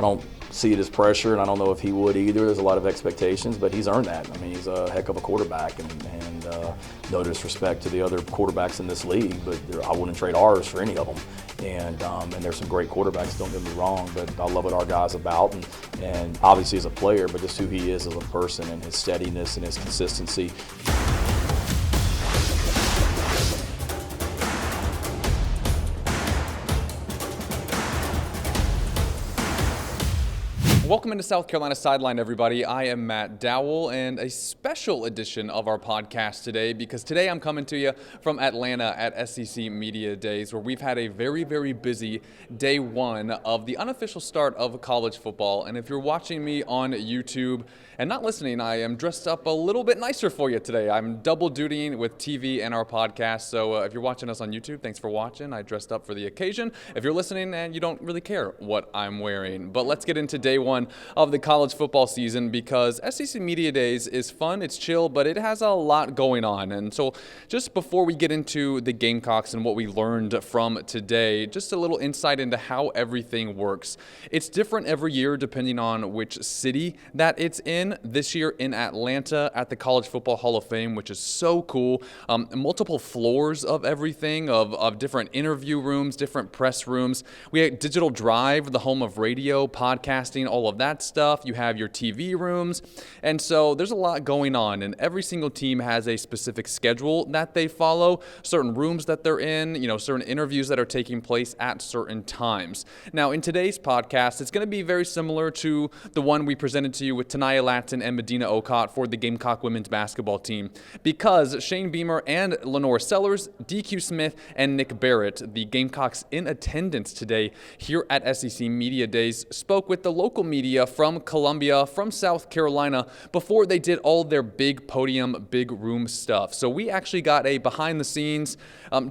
don't see it as pressure, and I don't know if he would either. There's a lot of expectations, but he's earned that. I mean, he's a heck of a quarterback, and no disrespect to the other quarterbacks in this league, but I wouldn't trade ours for any of them. And there's some great quarterbacks, don't get me wrong, but I love what our guy's about, and obviously as a player, but just who he is as a person and his steadiness and his consistency. Welcome into South Carolina Sideline, everybody. I am Matt Dowell, and a special edition of our podcast today, because today I'm coming to you from Atlanta at SEC Media Days, where we've had a very, very busy day one of the unofficial start of college football. And if you're watching me on YouTube and not listening, I am dressed up a little bit nicer for you today. I'm double dutying with TV and our podcast. So if you're watching us on YouTube, thanks for watching. I dressed up for the occasion. If you're listening and you don't really care what I'm wearing. But let's get into day one of the college football season, because SEC Media Days is fun, it's chill, but it has a lot going on. And so just before we get into the Gamecocks and what we learned from today, just a little insight into how everything works. It's different every year depending on which city that it's in. This year in Atlanta at the College Football Hall of Fame, which is so cool. Multiple floors of everything, of different interview rooms, different press rooms. We had Digital Drive, the home of radio, podcasting, all of that stuff. You have your TV rooms. And so there's a lot going on, and every single team has a specific schedule that they follow, certain rooms that they're in, certain interviews that are taking place at certain times. Now, in today's podcast, it's going to be very similar to the one we presented to you with Tanaya Latson and Medina Okot for the Gamecock women's basketball team, because Shane Beamer and LaNorris Sellers, DQ Smith, and Nick Barrett, the Gamecocks in attendance today here at SEC Media Days, spoke with the local media from Columbia, from South Carolina, before they did all their big podium, big room stuff. So we actually got a behind-the-scenes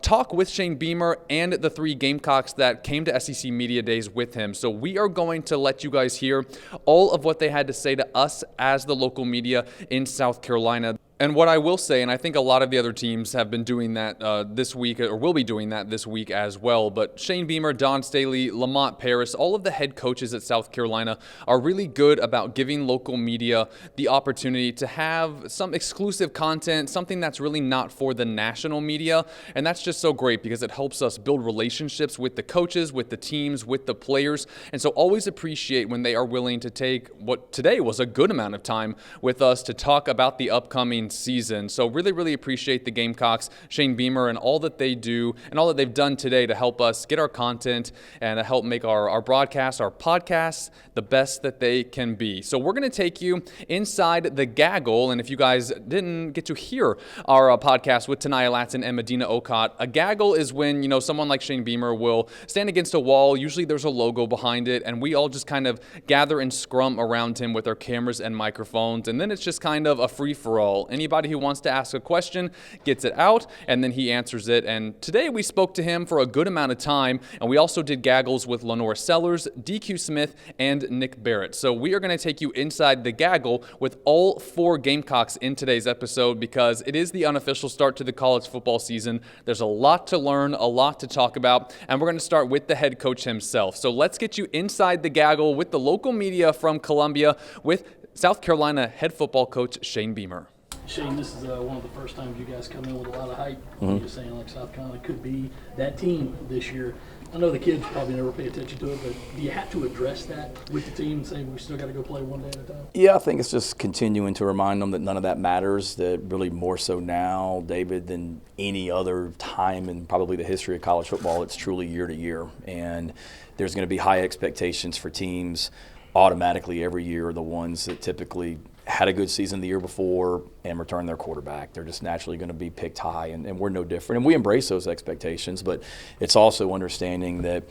talk with Shane Beamer and the three Gamecocks that came to SEC Media Days with him. So we are going to let you guys hear all of what they had to say to us as the local media in South Carolina. And what I will say, and I think a lot of the other teams have been doing that this week, or will be doing that this week as well, but Shane Beamer, Don Staley, Lamont Paris, all of the head coaches at South Carolina are really good about giving local media the opportunity to have some exclusive content, something that's really not for the national media. And that's just so great, because it helps us build relationships with the coaches, with the teams, with the players. And so always appreciate when they are willing to take what today was a good amount of time with us to talk about the upcoming season. So really, really appreciate the Gamecocks, Shane Beamer, and all that they do and all that they've done today to help us get our content and to help make our broadcasts, our podcasts, the best that they can be. So we're going to take you inside the gaggle. And if you guys didn't get to hear our podcast with Tanaya Latson and Medina Okot, a gaggle is when, someone like Shane Beamer will stand against a wall. Usually there's a logo behind it, and we all just kind of gather and scrum around him with our cameras and microphones. And then it's just kind of a free-for-all. Anybody who wants to ask a question gets it out, and then he answers it. And today we spoke to him for a good amount of time, and we also did gaggles with LaNorris Sellers, DQ Smith, and Nick Barrett. So we are going to take you inside the gaggle with all four Gamecocks in today's episode, because it is the unofficial start to the college football season. There's a lot to learn, a lot to talk about, and we're going to start with the head coach himself. So let's get you inside the gaggle with the local media from Columbia with South Carolina head football coach Shane Beamer. Shane, this is one of the first times you guys come in with a lot of hype. You're just saying like South Carolina could be that team this year. I know the kids probably never pay attention to it, but do you have to address that with the team and say we still got to go play one day at a time? Yeah, I think it's just continuing to remind them that none of that matters, that really more so now, David, than any other time in probably the history of college football, it's truly year to year. And there's going to be high expectations for teams automatically every year, the ones that typically had a good season the year before and returned their quarterback. They're just naturally going to be picked high, and we're no different. And we embrace those expectations, but it's also understanding that,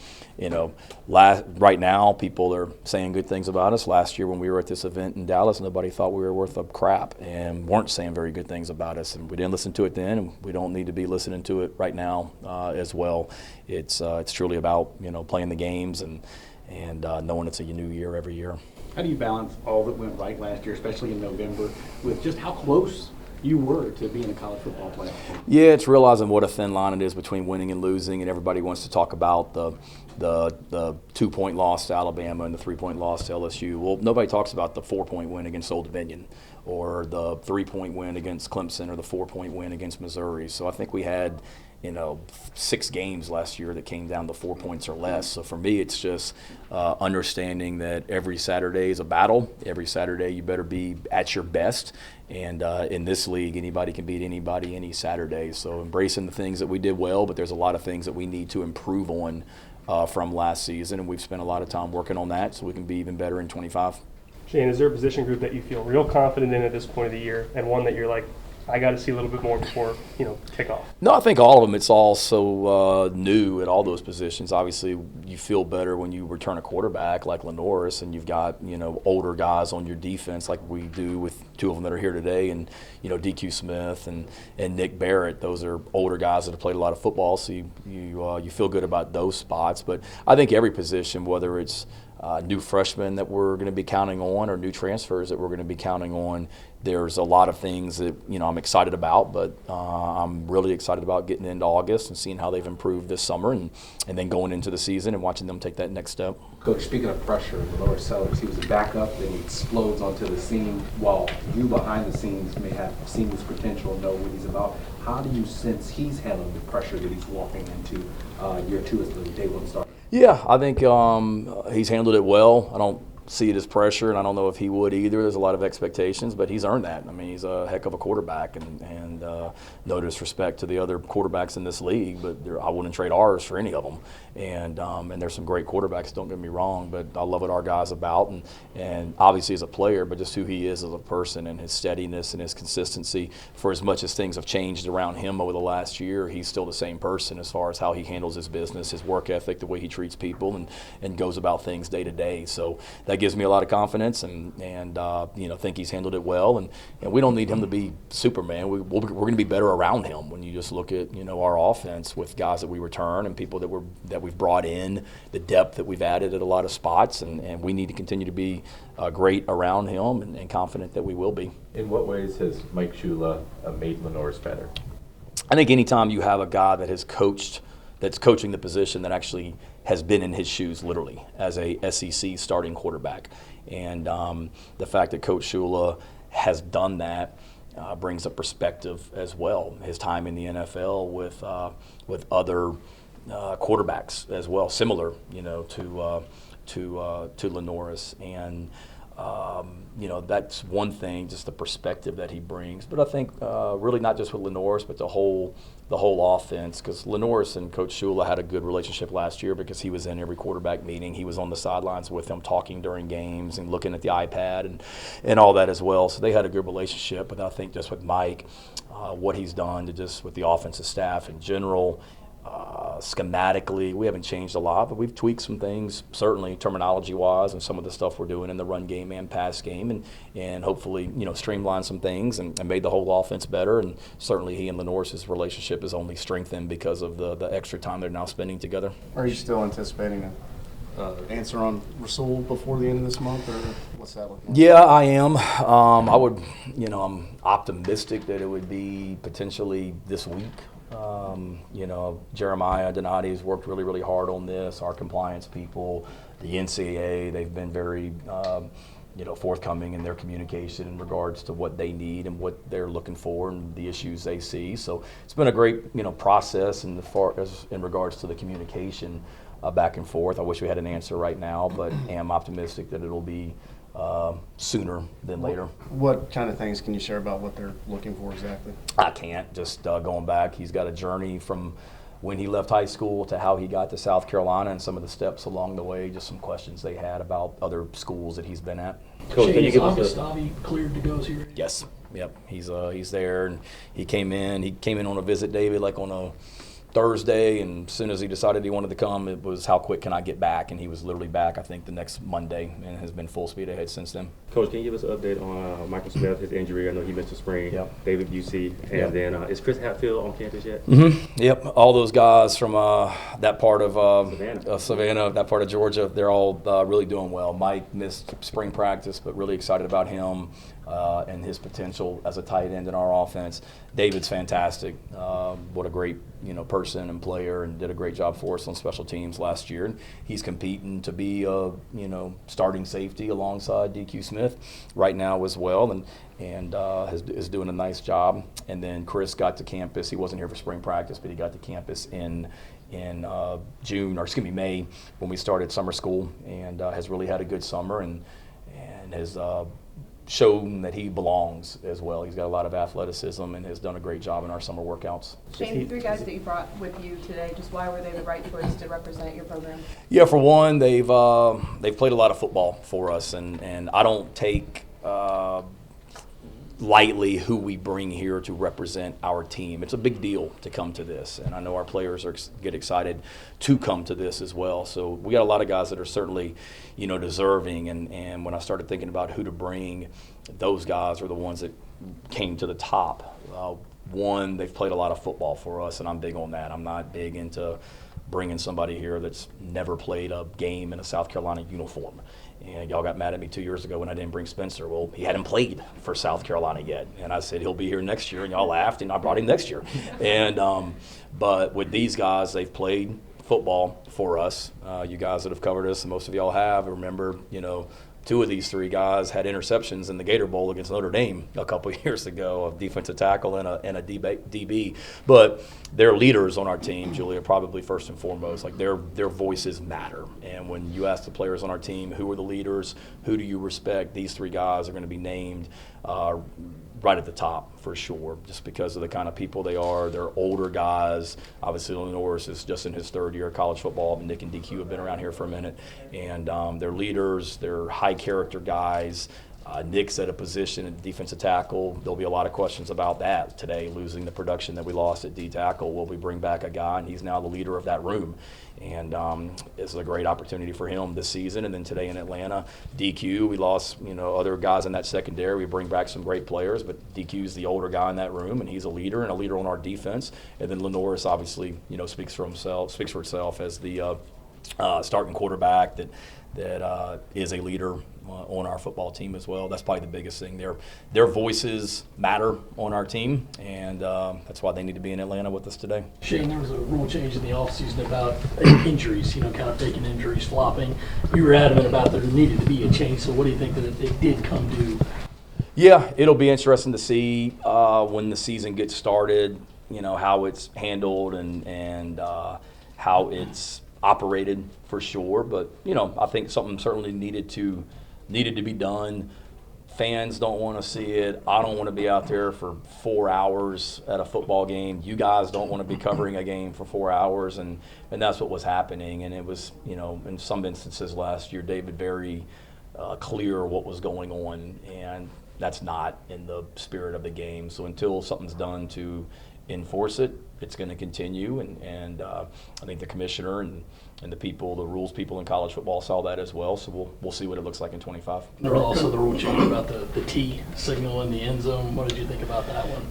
right now people are saying good things about us. Last year when we were at this event in Dallas, nobody thought we were worth a crap and weren't saying very good things about us. And we didn't listen to it then, and we don't need to be listening to it right now as well. It's truly about, playing the games and knowing it's a new year every year. How do you balance all that went right last year, especially in November, with just how close you were to be in a college football playoff game. Yeah, it's realizing what a thin line it is between winning and losing, and everybody wants to talk about the 2-point loss to Alabama and the 3-point loss to LSU. Well, nobody talks about the 4-point win against Old Dominion, or the 3-point win against Clemson, or the 4-point win against Missouri. So I think we had 6 games last year that came down to 4 points or less. So for me, it's just understanding that every Saturday is a battle. Every Saturday you better be at your best. And in this league, anybody can beat anybody any Saturday. So embracing the things that we did well, but there's a lot of things that we need to improve on from last season. And we've spent a lot of time working on that so we can be even better in 25. Shane, is there a position group that you feel real confident in at this point of the year, and one that you're like, I got to see a little bit more before kickoff? No, I think all of them. It's all so new at all those positions. Obviously, you feel better when you return a quarterback like LaNorris, and you've got older guys on your defense like we do with 2 of them that are here today, and DQ Smith and Nick Barrett. Those are older guys that have played a lot of football, so you feel good about those spots. But I think every position, whether it's new freshmen that we're going to be counting on or new transfers that we're going to be counting on, there's a lot of things that I'm excited about, but I'm really excited about getting into August and seeing how they've improved this summer, and then going into the season and watching them take that next step. Coach, speaking of pressure, LaNorris Sellers, he was a backup, then he explodes onto the scene, while you behind the scenes may have seen his potential, know what he's about. How do you sense he's handling the pressure that he's walking into year 2 as the day one starter? Yeah, I think he's handled it well. I don't see it as pressure, and I don't know if he would either. There's a lot of expectations, but he's earned that. I mean, he's a heck of a quarterback, and no disrespect to the other quarterbacks in this league, but I wouldn't trade ours for any of them. And there's some great quarterbacks, don't get me wrong, but I love what our guy's about, and obviously as a player, but just who he is as a person and his steadiness and his consistency. For as much as things have changed around him over the last year, he's still the same person as far as how he handles his business, his work ethic, the way he treats people, and goes about things day to day. So that gives me a lot of confidence, and think he's handled it well, and we don't need him to be Superman. We're going to be better around him. When you just look at our offense with guys that we return and people that we've brought in, the depth that we've added at a lot of spots, and we need to continue to be great around him, and confident that we will be. In what ways has Mike Shula made LaNorris better? I think anytime you have a guy that has coached, that's coaching the position, that actually has been in his shoes literally as a SEC starting quarterback, and the fact that Coach Shula has done that brings a perspective as well. His time in the NFL with other quarterbacks as well, similar to LaNorris, and that's one thing, just the perspective that he brings. But I think really not just with LaNorris, but the whole offense, because LaNorris and Coach Shula had a good relationship last year because he was in every quarterback meeting. He was on the sidelines with them talking during games and looking at the iPad and all that as well. So they had a good relationship. But I think just with Mike, what he's done to just with the offensive staff in general, schematically, we haven't changed a lot, but we've tweaked some things, certainly terminology-wise, and some of the stuff we're doing in the run game and pass game, and hopefully, streamlined some things and made the whole offense better. And certainly he and LaNorris' relationship is only strengthened because of the extra time they're now spending together. Are you still anticipating an answer on Rasul before the end of this month, or what's that looking like? Yeah, I am. I'm optimistic that it would be potentially this week. Jeremiah Donati has worked really, really hard on this. Our compliance people, the NCAA, they've been very, forthcoming in their communication in regards to what they need and what they're looking for and the issues they see. So it's been a great, process in regards to the communication back and forth. I wish we had an answer right now, but am optimistic that it'll be sooner than later. What kind of things can you share about what they're looking for exactly? I can't. Just going back, he's got a journey from when he left high school to how he got to South Carolina and some of the steps along the way, just some questions they had about other schools that he's been at. Coach, is Augustave cleared to go here? Yes. Yep. He's there, and he came in on a visit, David, like on a Thursday, and as soon as he decided he wanted to come, it was how quick can I get back, and he was literally back, I think, the next Monday, and has been full speed ahead since then. Coach, can you give us an update on Michael Smith, his injury? I know he missed the spring. Yep. David Busey, and Yep. then is Chris Hatfield on campus yet? Yep, all those guys from that part of Savannah. that part of Georgia, they're all really doing well. Mike missed spring practice, but really excited about him and his potential as a tight end in our offense. David's fantastic. What a great person and player, and did a great job for us on special teams last year. And he's competing to be a starting safety alongside DQ Smith right now as well, and is doing a nice job. And then Chris got to campus. He wasn't here for spring practice, but he got to campus in May when we started summer school, and has really had a good summer and has shown that he belongs as well. He's got a lot of athleticism and has done a great job in our summer workouts. Shane, the 3 guys that you brought with you today, just why were they the right choice to represent your program? Yeah, for one, they've played a lot of football for us, and I don't take lightly who we bring here to represent our team. It's a big deal to come to this, and I know our players get excited to come to this as well. So we got a lot of guys that are certainly, deserving, and when I started thinking about who to bring, those guys are the ones that came to the top. One, they've played a lot of football for us, and I'm big on that. I'm not big into bringing somebody here that's never played a game in a South Carolina uniform. And y'all got mad at me 2 years ago when I didn't bring Spencer. Well, he hadn't played for South Carolina yet. And I said he'll be here next year, and y'all laughed, and I brought him next year. And but with these guys, they've played football for us. You guys that have covered us, and most of y'all have, remember, 2 of these 3 guys had interceptions in the Gator Bowl against Notre Dame a couple of years ago, a defensive tackle and a DB. But they're leaders on our team, Julia, probably first and foremost. Like their voices matter. And when you ask the players on our team, who are the leaders, who do you respect, these 3 guys are going to be named right at the top for sure, just because of the kind of people they are. They're older guys. Obviously, LaNorris is just in his 3rd year of college football, but Nick and DQ have been around here for a minute. And they're leaders. They're high-character guys. Nick's at a position at defensive tackle. There'll be a lot of questions about that today, losing the production that we lost at D tackle. Will we bring back a guy, and he's now the leader of that room? And it's a great opportunity for him this season. And then today in Atlanta, DQ, we lost other guys in that secondary. We bring back some great players, but DQ's the older guy in that room, and he's a leader on our defense. And then LaNorris obviously speaks for itself as the starting quarterback that is a leader on our football team as well. That's probably the biggest thing. Their voices matter on our team, and that's why they need to be in Atlanta with us today. Shane, there was a rule change in the offseason about injuries, kind of faking injuries, flopping. You were adamant about there needed to be a change, so what do you think that it did come to? Yeah, it'll be interesting to see when the season gets started, how it's handled and how it's operated for sure. But, I think something certainly needed to be done. Fans don't want to see it. I don't want to be out there for 4 hours at a football game. You guys don't want to be covering a game for 4 hours, and that's what was happening. And it was, in some instances last year, David, very clear what was going on, and that's not in the spirit of the game. So until something's done to enforce it, it's going to continue. And I think the commissioner and the rules people in college football saw that as well. So we'll see what it looks like in 25. There was also the rule change about the T signal in the end zone. What did you think about that one?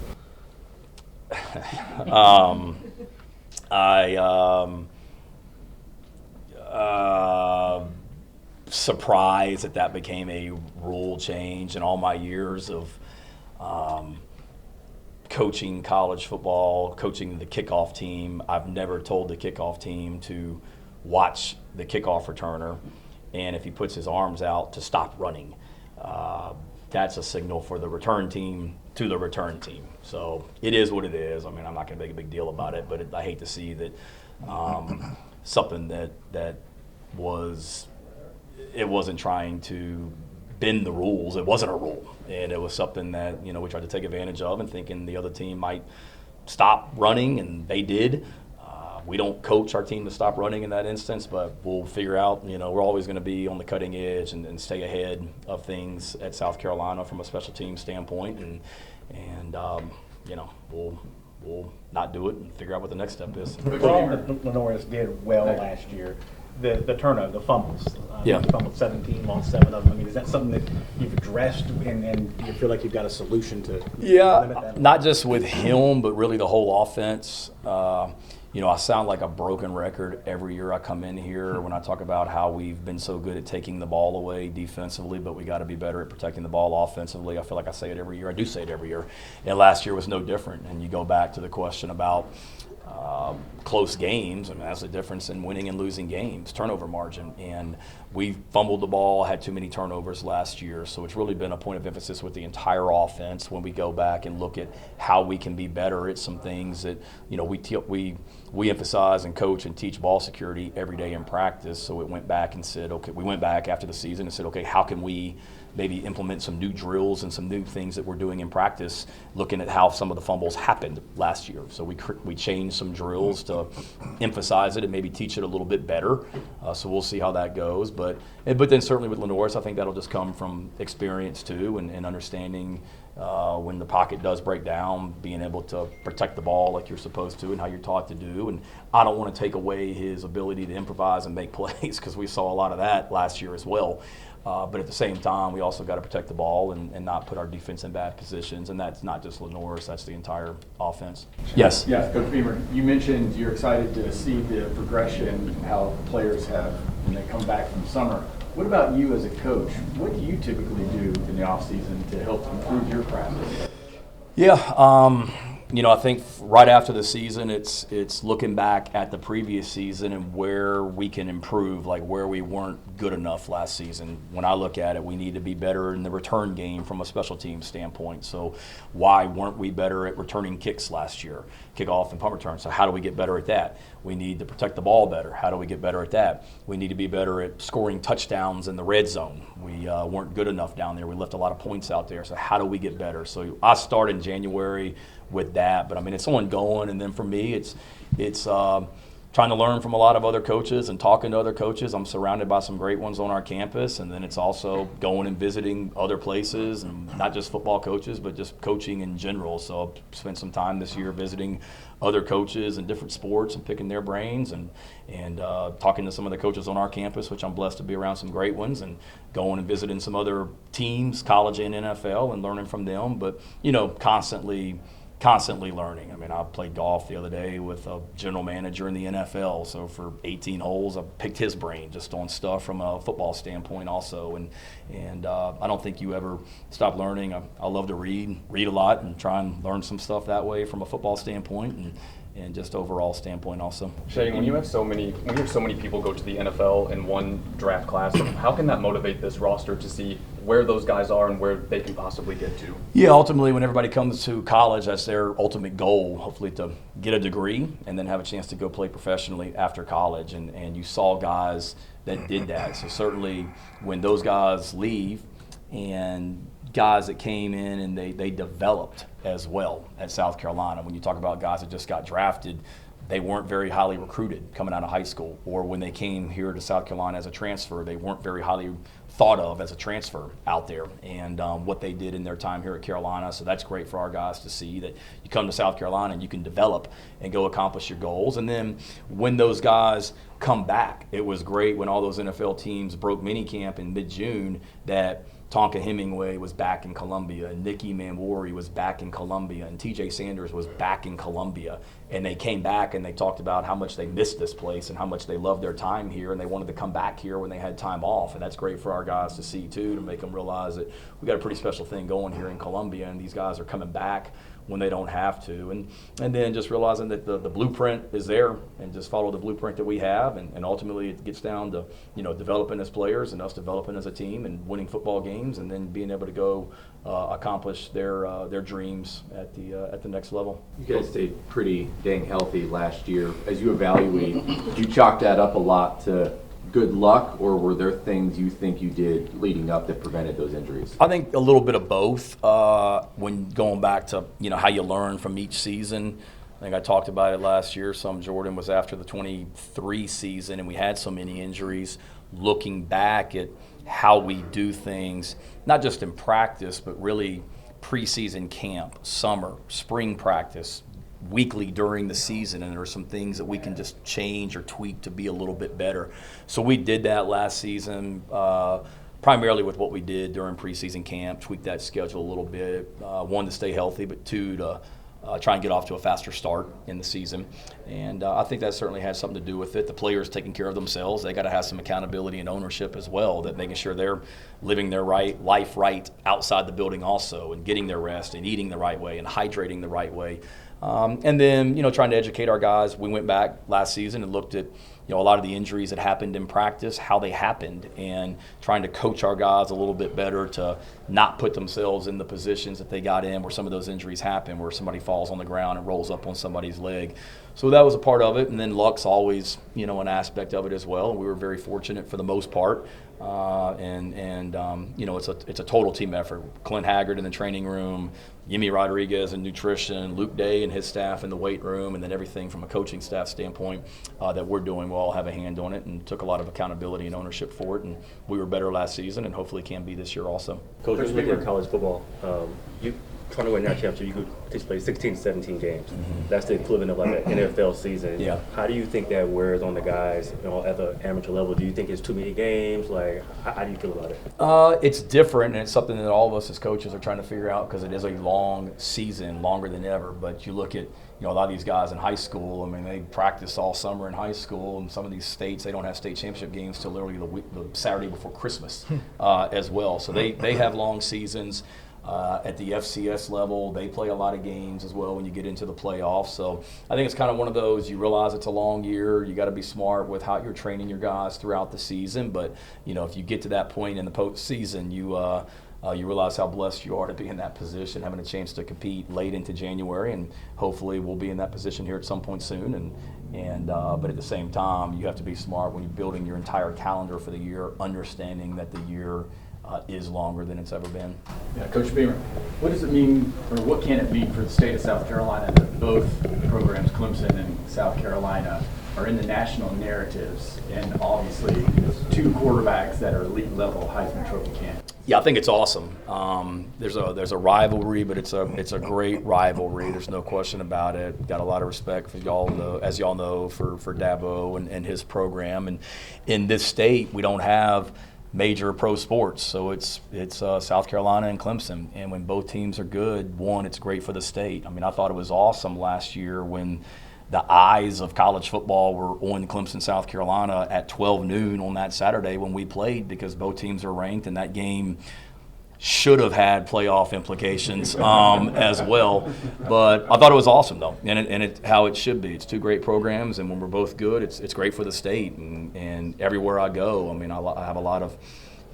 Surprised that became a rule change. In all my years of coaching college football, coaching the kickoff team, I've never told the kickoff team to watch the kickoff returner, and if he puts his arms out, to stop running. That's a signal for the return team to the return team. So it is what it is. I mean, I'm not going to make a big deal about it, but I hate to see that something that wasn't trying to bend the rules. It wasn't a rule, and it was something that we tried to take advantage of, and thinking the other team might stop running, and they did. We don't coach our team to stop running in that instance, but we'll figure out, we're always going to be on the cutting edge and stay ahead of things at South Carolina from a special team standpoint, and we'll we'll not do it and figure out what the next step is. For all that LaNorris did well last year, the turnover, the fumbles. Yeah. You fumbled 17, lost 7 of them. I mean, is that something that you've addressed, and do you feel like you've got a solution to limit that? Not just with him, but really the whole offense. I sound like a broken record every year I come in here when I talk about how we've been so good at taking the ball away defensively, but we got to be better at protecting the ball offensively. I feel like I say it every year. I do say it every year. And last year was no different. And you go back to the question about close games. I mean, that's the difference in winning and losing games, turnover margin. And we fumbled the ball, had too many turnovers last year. So it's really been a point of emphasis with the entire offense when we go back and look at how we can be better at some things that, we emphasize and coach and teach ball security every day in practice. So it went back and said, okay, we went back after the season and said, okay, how can we maybe implement some new drills and some new things that we're doing in practice, looking at how some of the fumbles happened last year. So we changed some drills to emphasize it and maybe teach it a little bit better. So we'll see how that goes. But then certainly with LaNorris, I think that'll just come from experience too and understanding when the pocket does break down, being able to protect the ball like you're supposed to and how you're taught to do. And I don't want to take away his ability to improvise and make plays because we saw a lot of that last year as well. But at the same time, we also got to protect the ball and not put our defense in bad positions. And that's not just LaNorris, that's the entire offense. Yes? Yes, Coach Beamer, you mentioned you're excited to see the progression, how players have when they come back from summer. What about you as a coach? What do you typically do in the offseason to help improve your practice? Yeah, I think right after the season, it's looking back at the previous season and where we can improve, like where we weren't good enough last season. When I look at it, we need to be better in the return game from a special team standpoint. So why weren't we better at returning kicks last year, kickoff and punt return? So how do we get better at that? We need to protect the ball better. How do we get better at that? We need to be better at scoring touchdowns in the red zone. We weren't good enough down there. We left a lot of points out there. So how do we get better? So I start in January with that, but I mean it's ongoing. And then for me, it's trying to learn from a lot of other coaches and talking to other coaches. I'm surrounded by some great ones on our campus, and then it's also going and visiting other places, and not just football coaches, but just coaching in general. So I've spent some time this year visiting other coaches in different sports and picking their brains and talking to some of the coaches on our campus, which I'm blessed to be around some great ones, and going and visiting some other teams, college and NFL, and learning from them. But constantly learning. I mean, I played golf the other day with a general manager in the NFL. So for 18 holes, I picked his brain just on stuff from a football standpoint also. And I don't think you ever stop learning. I love to read a lot and try and learn some stuff that way from a football standpoint and just overall standpoint also. Shane, when you have so many people go to the NFL in one draft class, how can that motivate this roster to see where those guys are and where they can possibly get to? Yeah, ultimately when everybody comes to college, that's their ultimate goal, hopefully to get a degree and then have a chance to go play professionally after college. And you saw guys that did that. So certainly when those guys leave and guys that came in and they developed as well at South Carolina. When you talk about guys that just got drafted, they weren't very highly recruited coming out of high school, or when they came here to South Carolina as a transfer, they weren't very highly thought of as a transfer out there, and what they did in their time here at Carolina. So that's great for our guys to see that you come to South Carolina and you can develop and go accomplish your goals. And then when those guys come back, it was great when all those NFL teams broke minicamp in mid-June that Tonka Hemingway was back in Columbia, and Nicky Manwari was back in Columbia, and TJ Sanders was back in Columbia. And they came back and they talked about how much they missed this place and how much they loved their time here, and they wanted to come back here when they had time off. And that's great for our guys to see too, to make them realize that we got a pretty special thing going here in Columbia, and these guys are coming back when they don't have to. And then just realizing that the blueprint is there, and just follow the blueprint that we have, and ultimately it gets down to developing as players and us developing as a team and winning football games, and then being able to go accomplish their dreams at the next level. You guys stayed pretty dang healthy last year. As you evaluate, did you chalk that up a lot to good luck, or were there things you think you did leading up that prevented those injuries? I think a little bit of both. When going back to how you learn from each season, I think I talked about it last year. Some Jordan was after the 23 season, and we had so many injuries. Looking back at how we do things, not just in practice, but really preseason camp, summer, spring practice, weekly during the season, and there are some things that we can just change or tweak to be a little bit better. So we did that last season, primarily with what we did during preseason camp, tweak that schedule a little bit, one, to stay healthy, but two, to try and get off to a faster start in the season. And I think that certainly has something to do with it. The players taking care of themselves, they got to have some accountability and ownership as well, that making sure they're living their life right outside the building also, and getting their rest and eating the right way and hydrating the right way. And then, trying to educate our guys. We went back last season and looked at, a lot of the injuries that happened in practice, how they happened, and trying to coach our guys a little bit better to not put themselves in the positions that they got in where some of those injuries happen, where somebody falls on the ground and rolls up on somebody's leg. So that was a part of it. And then luck's always, an aspect of it as well. We were very fortunate for the most part. It's a total team effort. Clint Haggard in the training room, Yimi Rodriguez in nutrition, Luke Day and his staff in the weight room, and then everything from a coaching staff standpoint that we're doing, we'll all have a hand on it, and took a lot of accountability and ownership for it. And we were better last season, and hopefully can be this year also. Coach, just looking at college football, you trying to win that championship, you could participate 16, 17 games. Mm-hmm. That's the equivalent of like an NFL season. Yeah. How do you think that wears on the guys, at the amateur level? Do you think it's too many games? Like, how do you feel about it? It's different, and it's something that all of us as coaches are trying to figure out, because it is a long season, longer than ever. But you look at, a lot of these guys in high school, they practice all summer in high school, and some of these states, they don't have state championship games till literally the Saturday before Christmas as well. So they have long seasons. At the FCS level, they play a lot of games as well when you get into the playoffs. So I think it's kind of one of those, you realize it's a long year. You got to be smart with how you're training your guys throughout the season. But, if you get to that point in the postseason, you realize how blessed you are to be in that position, having a chance to compete late into January. And hopefully we'll be in that position here at some point soon. But at the same time, you have to be smart when you're building your entire calendar for the year, understanding that the year is longer than it's ever been. Yeah, Coach Beamer, what does it mean, or what can it mean for the state of South Carolina that both programs, Clemson and South Carolina, are in the national narratives, and obviously two quarterbacks that are elite level Heisman Trophy candidates? Yeah, I think it's awesome. There's a rivalry, but it's a great rivalry. There's no question about it. Got a lot of respect for y'all, as y'all know, for Dabo and his program. And in this state, we don't have major pro sports, so it's South Carolina and Clemson, and when both teams are good, one, it's great for the state. I thought it was awesome last year when the eyes of college football were on Clemson, South Carolina at 12 noon on that Saturday when we played, because both teams are ranked, and that game should have had playoff implications as well. But I thought it was awesome, though, and it how it should be. It's two great programs, and when we're both good, it's great for the state. And everywhere I go, I have a lot of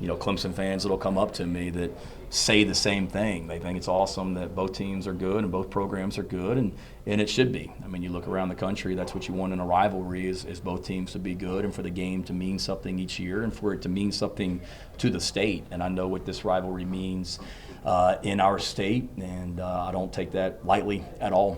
Clemson fans that'll come up to me that say the same thing. They think it's awesome that both teams are good and both programs are good, and it should be. You look around the country, that's what you want in a rivalry is both teams to be good, and for the game to mean something each year, and for it to mean something to the state. And I know what this rivalry means in our state, and I don't take that lightly at all.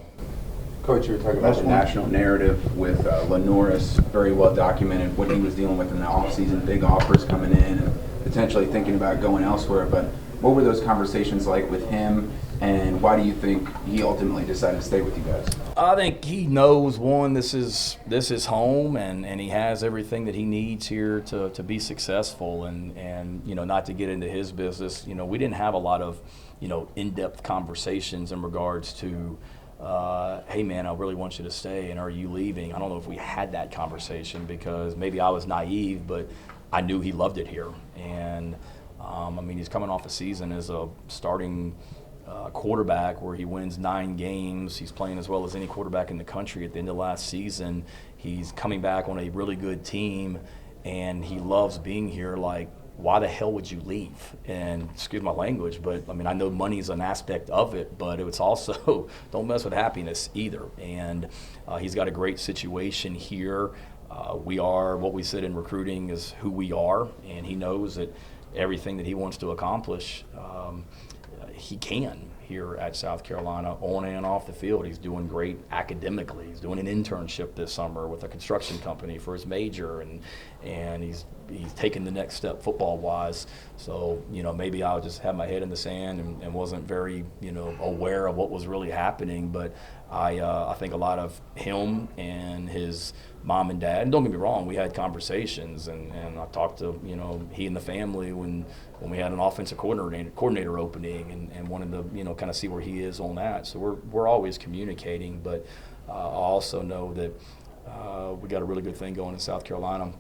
Coach, you were talking about the national narrative with LaNorris, very well documented what he was dealing with in the offseason, big offers coming in and potentially thinking about going elsewhere. But what were those conversations like with him, and why do you think he ultimately decided to stay with you guys? I think he knows, one, this is home, and he has everything that he needs here to be successful. And not to get into his business, we didn't have a lot of in-depth conversations in regards to hey man, I really want you to stay, and are you leaving? I don't know if we had that conversation, because maybe I was naive, but I knew he loved it here. And he's coming off a season as a starting quarterback where he wins 9 games. He's playing as well as any quarterback in the country at the end of last season. He's coming back on a really good team, and he loves being here. Like, why the hell would you leave? And excuse my language, but I know money's an aspect of it, but it's also don't mess with happiness either. And he's got a great situation here. We are what we said in recruiting is who we are, and he knows that everything that he wants to accomplish, he can here at South Carolina, on and off the field. He's doing great academically. He's doing an internship this summer with a construction company for his major, and he's taken the next step football-wise. So, maybe I just had my head in the sand and wasn't very, aware of what was really happening. But I think a lot of him and his mom and dad, and don't get me wrong, we had conversations, and I talked to, he and the family when we had an offensive coordinator opening and wanted to, kind of see where he is on that. So we're always communicating, but I also know that we got a really good thing going in South Carolina.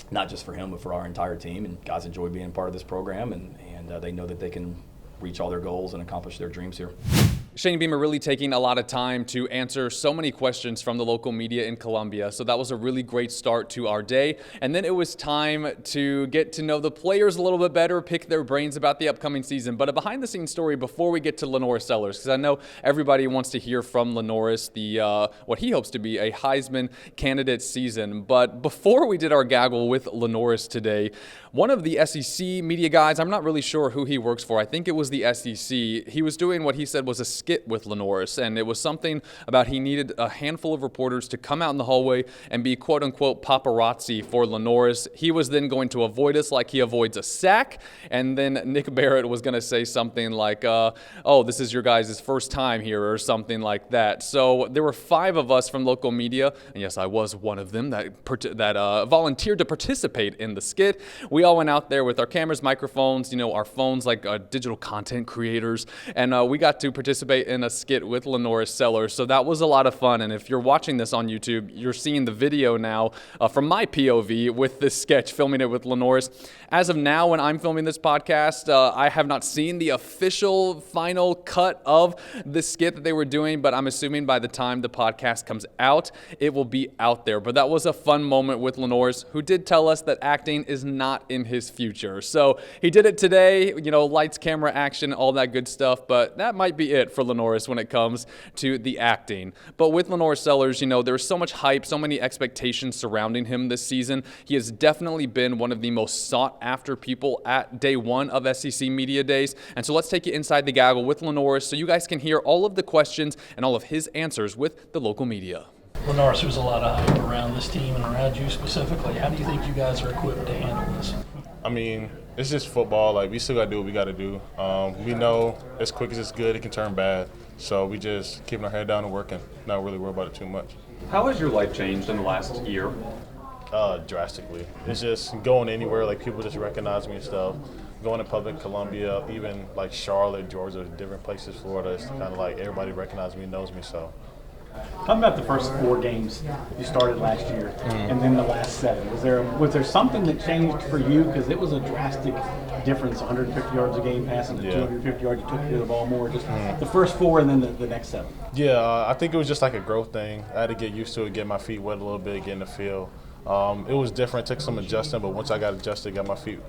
Not just for him, but for our entire team. And guys enjoy being part of this program, and they know that they can reach all their goals and accomplish their dreams here. Shane Beamer really taking a lot of time to answer so many questions from the local media in Columbia. So that was a really great start to our day. And then it was time to get to know the players a little bit better, pick their brains about the upcoming season. But a behind-the-scenes story before we get to LaNorris Sellers, because I know everybody wants to hear from LaNorris what he hopes to be a Heisman candidate season. But before we did our gaggle with LaNorris today, one of the SEC media guys, I'm not really sure who he works for, I think it was the SEC, he was doing what he said was a skit with LaNorris, and it was something about he needed a handful of reporters to come out in the hallway and be quote-unquote paparazzi for LaNorris. He was then going to avoid us like he avoids a sack, and then Nick Barrett was going to say something like, oh, this is your guys' first time here, or something like that. So there were 5 of us from local media, and yes, I was one of them that volunteered to participate in the skit. We all went out there with our cameras, microphones, our phones like digital content creators, and we got to participate in a skit with LaNorris Sellers. So that was a lot of fun, and if you're watching this on YouTube, you're seeing the video now from my POV with this sketch, filming it with LaNorris. As of now, when I'm filming this podcast, I have not seen the official final cut of the skit that they were doing, but I'm assuming by the time the podcast comes out, it will be out there. But that was a fun moment with LaNorris, who did tell us that acting is not in his future. So he did it today, lights, camera, action, all that good stuff, but that might be it for LaNorris when it comes to the acting. But with LaNorris Sellers, there's so much hype, so many expectations surrounding him this season. He has definitely been one of the most sought after people at day one of SEC Media Days. And so let's take you inside the gaggle with LaNorris so you guys can hear all of the questions and all of his answers with the local media. LaNorris, there's a lot of hype around this team and around you specifically. How do you think you guys are equipped to handle this? I mean, it's just football. We still got to do what we got to do. We know as quick as it's good, it can turn bad. So we just keeping our head down and working, not really worry about it too much. How has your life changed in the last year? Drastically. It's just going anywhere, people just recognize me and stuff. Going to public, Columbia, even Charlotte, Georgia, different places, Florida, it's kind of everybody recognizes me and knows me, so. Talk about the first 4 games you started last year, and then the last 7. Was there something that changed for you? Because it was a drastic difference, 150 yards a game passing to 250 yards. You took care of the ball more. Just the first 4 and then the next 7. Yeah, I think it was just a growth thing. I had to get used to it, get my feet wet a little bit, get in the field. It was different. It took some adjusting, but once I got adjusted, got my feet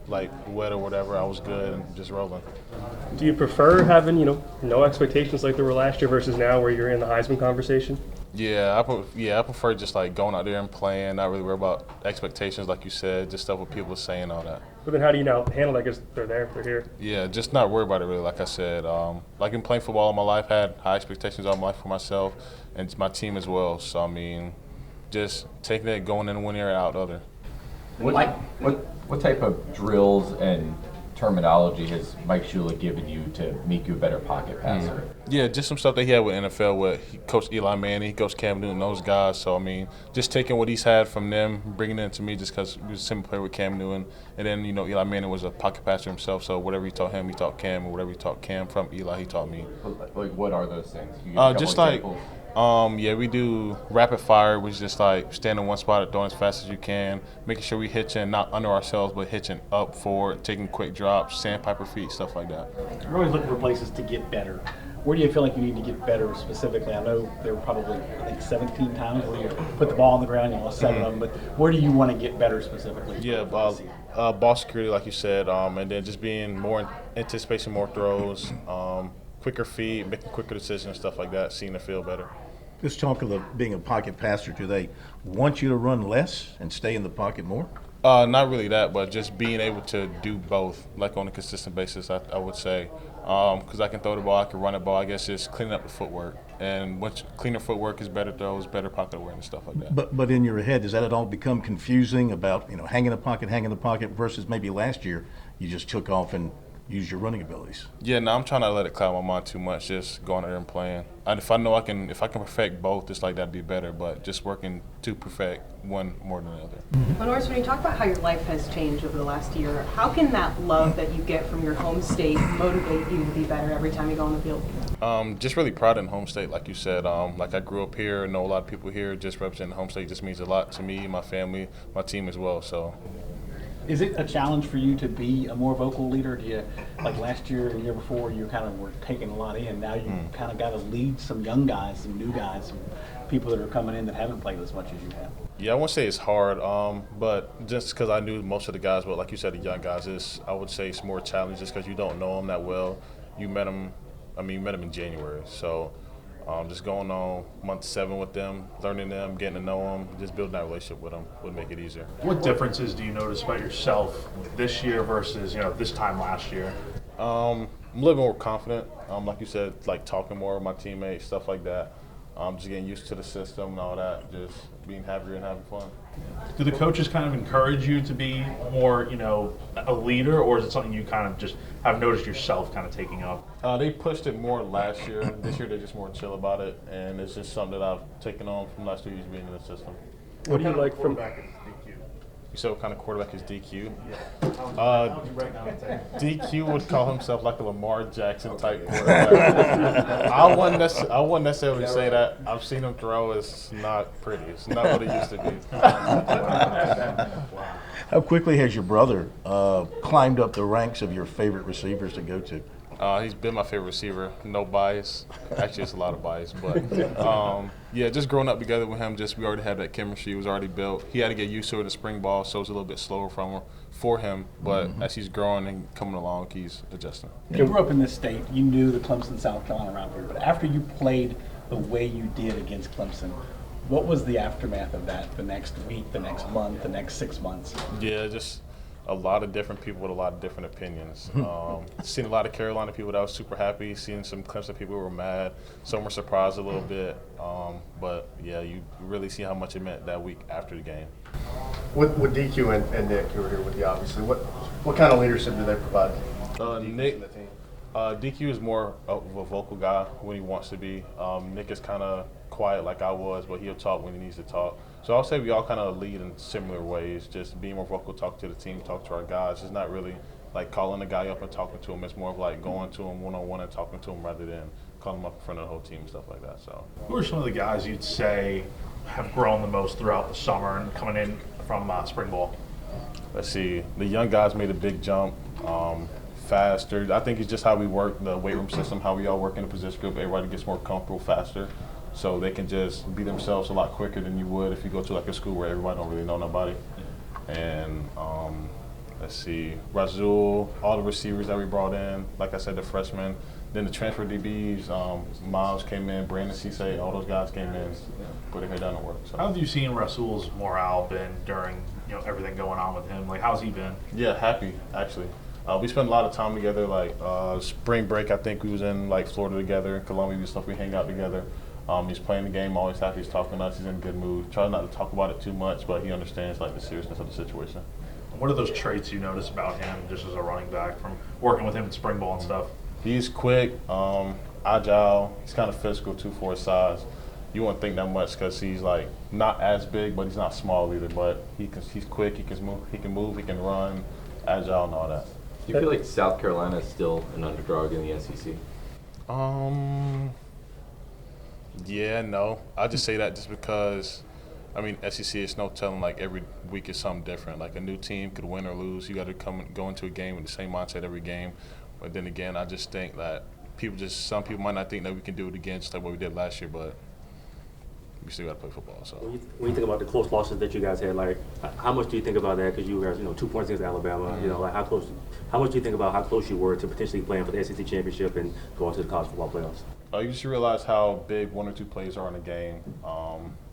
wet or whatever, I was good and just rolling. Do you prefer having, no expectations like there were last year versus now where you're in the Heisman conversation? Yeah, I prefer just going out there and playing, not really worry about expectations like you said, just stuff what people are saying, all that. But then how do you now handle that? Because they're here. Yeah, just not worry about it really, like I said. In playing football all my life, had high expectations all my life for myself and my team as well. So, just taking it, going in one area, out the other. What type of drills and terminology has Mike Shula given you to make you a better pocket passer? Yeah, just some stuff that he had with NFL with Coach Eli Manning, Coach Cam Newton, those guys. So, just taking what he's had from them, bringing it into me just because we was a simple player with Cam Newton. And then, Eli Manning was a pocket passer himself, so whatever he taught him, he taught Cam, and whatever he taught Cam from Eli, he taught me. What are those things? Just we do rapid fire, which is just stand in one spot, throwing as fast as you can, making sure we hitching not under ourselves, but hitching up, forward, taking quick drops, sandpiper feet, stuff like that. You're always looking for places to get better. Where do you feel like you need to get better specifically? I know there were probably, 17 times where you put the ball on the ground, you lost 7 of them, but where do you want to get better specifically? Yeah, ball security, like you said, and then just being more in anticipation, more throws, quicker feet, making quicker decisions, stuff like that, seeing the field better. This talk of being a pocket passer, do they want you to run less and stay in the pocket more? Not really that, but just being able to do both, like on a consistent basis, I would say. Because I can throw the ball, I can run the ball. I guess just cleaning up the footwork. And once cleaner footwork is better throws, better pocket awareness, stuff like that. But in your head, does that at all become confusing about, hang in the pocket versus maybe last year you just took off and used your running abilities? Yeah, no, I'm trying not to let it cloud my mind too much, just going out there and playing. And if I know if I can perfect both, it's like that'd be better, but just working to perfect one more than the other. LaNorris, when you talk about how your life has changed over the last year, how can that love that you get from your home state motivate you to be better every time you go on the field? Just really proud in home state, like you said. Like I grew up here, know a lot of people here. Just representing home state just means a lot to me, my family, my team as well. So. Is it a challenge for you to be a more vocal leader? Do you, like last year and the year before, you kind of were taking a lot in. Now you kind of got to lead some young guys, some new guys, some people that are coming in that haven't played as much as you have. Yeah, I won't say it's hard, but just because I knew most of the guys, but like you said, the young guys, I would say it's more challenging just because you don't know them that well. You met them in January, so just going on month 7 with them, learning them, getting to know them, just building that relationship with them would make it easier. What differences do you notice about yourself this year versus this time last year? I'm a little more confident. Like you said, like talking more with my teammates, stuff like that. Just getting used to the system and all that, just being happier and having fun. Do the coaches kind of encourage you to be more, a leader, or is it something you kind of just have noticed yourself kind of taking up? They pushed it more last year. This year they're just more chill about it, and it's just something that I've taken on from last 2 years being in the system. What do you like from? You said what kind of quarterback is DQ? DQ would call himself like a Lamar Jackson type quarterback. I wouldn't necessarily say that. I've seen him throw. It's not pretty. It's not what it used to be. How quickly has your brother climbed up the ranks of your favorite receivers to go to? He's been my favorite receiver. No bias. Actually, it's a lot of bias. But, yeah, just growing up together with him, we already had that chemistry. It was already built. He had to get used to it in the spring ball, so it was a little bit slower for him. But as he's growing and coming along, he's adjusting. You grew up in this state. You knew the Clemson, South Carolina around here. But after you played the way you did against Clemson, what was the aftermath of that the next week, the next month, the next 6 months? Yeah, just a lot of different people with a lot of different opinions. Seen a lot of Carolina people that was super happy. Seeing some Clemson people who were mad. Some were surprised a little bit. But yeah, you really see how much it meant that week after the game. With DQ and Nick, who were here with you, obviously, what kind of leadership do they provide? Nick, DQ is more of a vocal guy when he wants to be. Nick is kind of quiet like I was, but he'll talk when he needs to talk. So I'll say we all kind of lead in similar ways, just being more vocal, talk to the team, talk to our guys. It's not really like calling the guy up and talking to him. It's more of like going to him one-on-one and talking to him rather than calling him up in front of the whole team and stuff like that. So, who are some of the guys you'd say have grown the most throughout the summer and coming in from spring ball? Let's see. The young guys made a big jump. Faster. I think it's just how we work the weight room system, how we all work in a position group. Everybody gets more comfortable faster. So they can just be themselves a lot quicker than you would if you go to like a school where everybody don't really know nobody. And let's see, Razul, all the receivers that we brought in, like I said, the freshmen. Then the transfer DBs, Miles came in, Brandon Cisse, all those guys came in, put their head down and work. So. How have you seen Rasul's morale been during everything going on with him? Like, how's he been? Yeah, happy actually. We spent a lot of time together. Like spring break, I think we was in like Florida together, Columbia and stuff. We hang out together. He's playing the game, always happy. He's talking to us. He's in a good mood. Try not to talk about it too much, but he understands like the seriousness of the situation. What are those traits you notice about him just as a running back from working with him in spring ball and stuff? He's quick, agile. He's kind of physical too for his size. You wouldn't think that much because he's like not as big, but he's not small either. But he's quick. He can move. He can run, agile, and all that. Do you feel like South Carolina is still an underdog in the SEC? Yeah, no. I just say that just because, I mean, SEC is no telling. Like every week is something different. Like a new team could win or lose. You got to go into a game with the same mindset every game. But then again, I just think that some people might not think that we can do it again, just like what we did last year. But we still got to play football. So when you think about the close losses that you guys had, like how much do you think about that? Because you guys, 2 points against Alabama. Like how much do you think about how close you were to potentially playing for the SEC championship and going to the college football playoffs? You just realize how big 1 or 2 plays are in a game.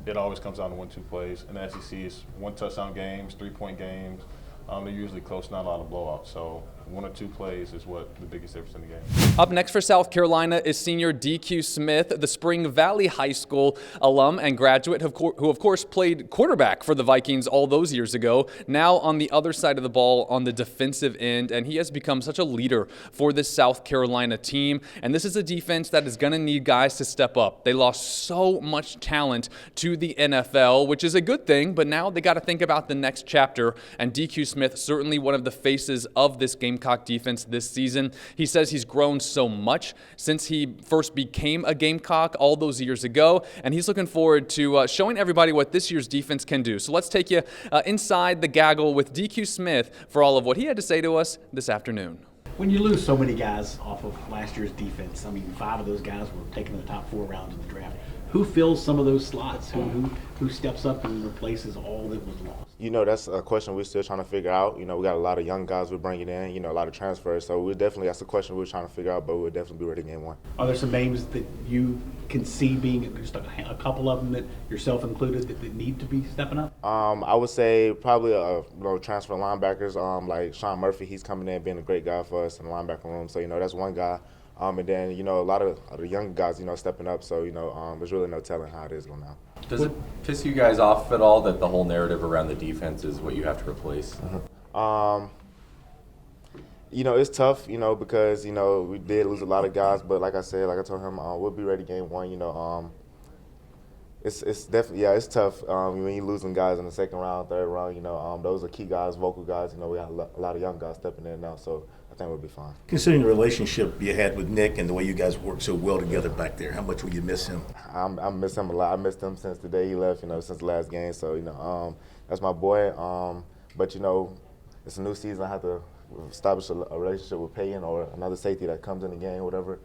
it always comes down to 1-2 plays. In the SEC, it's 1 touchdown games, 3-point games. They're usually close, not a lot of blowouts. So 1 or 2 plays is what the biggest difference in the game. Up next for South Carolina is senior DQ Smith, the Spring Valley High School alum and graduate who of course played quarterback for the Vikings all those years ago, now on the other side of the ball on the defensive end, and he has become such a leader for this South Carolina team. And this is a defense that is going to need guys to step up. They lost so much talent to the NFL, which is a good thing, but now they got to think about the next chapter, and DQ Smith, certainly one of the faces of this Gamecock defense this season. He says he's grown so much since he first became a Gamecock all those years ago, and he's looking forward to showing everybody what this year's defense can do. So let's take you inside the gaggle with DQ Smith for all of what he had to say to us this afternoon. When you lose so many guys off of last year's defense, I mean, 5 of those guys were taken in the top 4 rounds of the draft. Who fills some of those slots? Who steps up and replaces all that was lost? You know, that's a question we're still trying to figure out. You know, we got a lot of young guys we're bringing in, you know, a lot of transfers. So that's a question we're trying to figure out, but we'll definitely be ready game 1. Are there some names that you can see being just a couple of them, that yourself included, that need to be stepping up? I would say probably transfer linebackers like Sean Murphy. He's coming in, being a great guy for us in the linebacker room. So, you know, that's one guy. And then, you know, a lot of the young guys, you know, stepping up. So, you know, there's really no telling how it is going now. Does it piss you guys off at all that the whole narrative around the defense is what you have to replace? You know, it's tough, you know, because, you know, we did lose a lot of guys. But like I said, like I told him, we'll be ready game 1. You know, it's definitely, yeah, it's tough when you're losing guys in the 2nd round, 3rd round. You know, those are key guys, vocal guys. You know, we got a lot of young guys stepping in now. So I think we'll be fine. Considering the relationship you had with Nick and the way you guys worked so well together back there, how much will you miss him? I miss him a lot. I missed him since the day he left, you know, since the last game. So, you know, that's my boy. But, you know, it's a new season. I have to establish a relationship with Payton or another safety that comes in the game, whatever.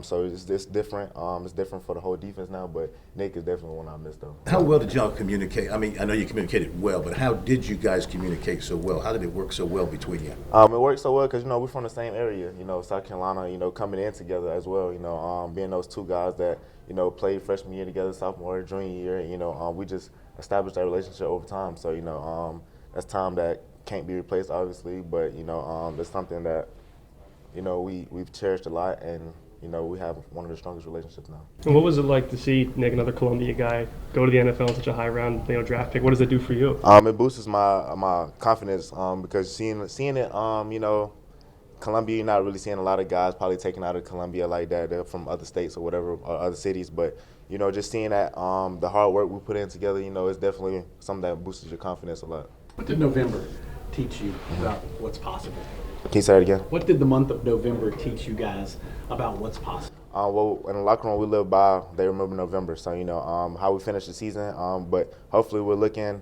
So it's different. It's different for the whole defense now, but Nick is definitely one I missed, though. How well did y'all communicate? I mean, I know you communicated well, but how did you guys communicate so well? How did it work so well between you? It worked so well because, you know, we're from the same area, you know, South Carolina, you know, coming in together as well, you know, being those 2 guys that, you know, played freshman year together, sophomore, junior year, you know, we just established that relationship over time. So, you know, that's time that can't be replaced, obviously, but, you know, it's something that, you know, we've cherished a lot, and, you know, we have one of the strongest relationships now. And what was it like to see Nick, another Columbia guy, go to the NFL in such a high round, draft pick? What does it do for you? It boosts my confidence because seeing it, you know, Columbia, you're not really seeing a lot of guys probably taken out of Columbia like that. They're from other states or whatever, or other cities. But, you know, just seeing that the hard work we put in together, you know, it's definitely something that boosts your confidence a lot. What did November teach you about what's possible? Can you say it again? What did the month of November teach you guys about what's possible? Well, in the locker room, we live by, they remember November. So, you know, how we finish the season. But hopefully we're looking